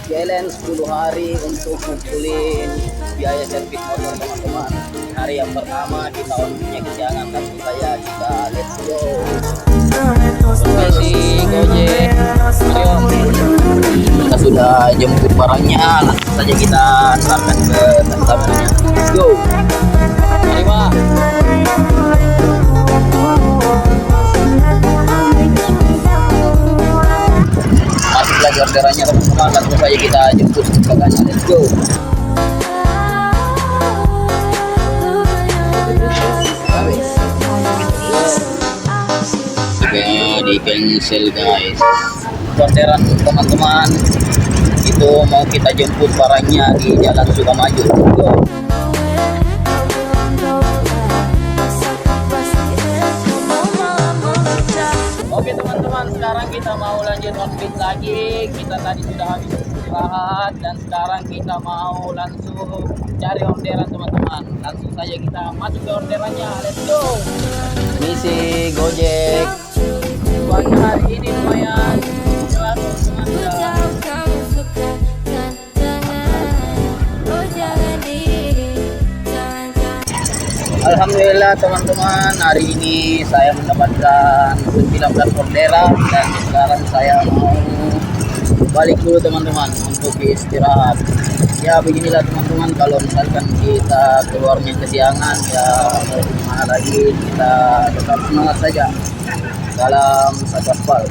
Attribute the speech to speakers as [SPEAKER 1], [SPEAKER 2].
[SPEAKER 1] challenge 10 hari untuk ngumpulin biaya servis motor teman-teman. Hari yang pertama kita on punya kesiangan, langsung saja kita let's go. Permisi Gojek, ayo kita sudah jemput barangnya, langsung saja kita antarkan ke customernya. Let's go. Mari Pak. Masuk lagi orderannya teman-teman, langsung saja kita jemput ke kakaknya. Let's go. Oke, di cancel guys. Orderan teman-teman itu mau kita jemput barangnya di Jalan Sukamaju. Let's go. Oke teman-teman, sekarang kita mau lanjut outfit lagi. Kita tadi sudah habis istirahat dan sekarang kita mau langsung cari orderan teman-teman. Langsung saja kita masuk ke orderannya. Let's go. Misi Gojek. Buat hari ini lumayan selalu teman-teman. Alhamdulillah teman-teman, hari ini saya mendapatkan 19 orderan dan sekarang saya mau balik dulu teman-teman untuk istirahat. Ya beginilah teman-teman, kalau misalkan kita keluarnya kesiangan ya mau gimana lagi, kita tetap semangat saja dalam satu aspal.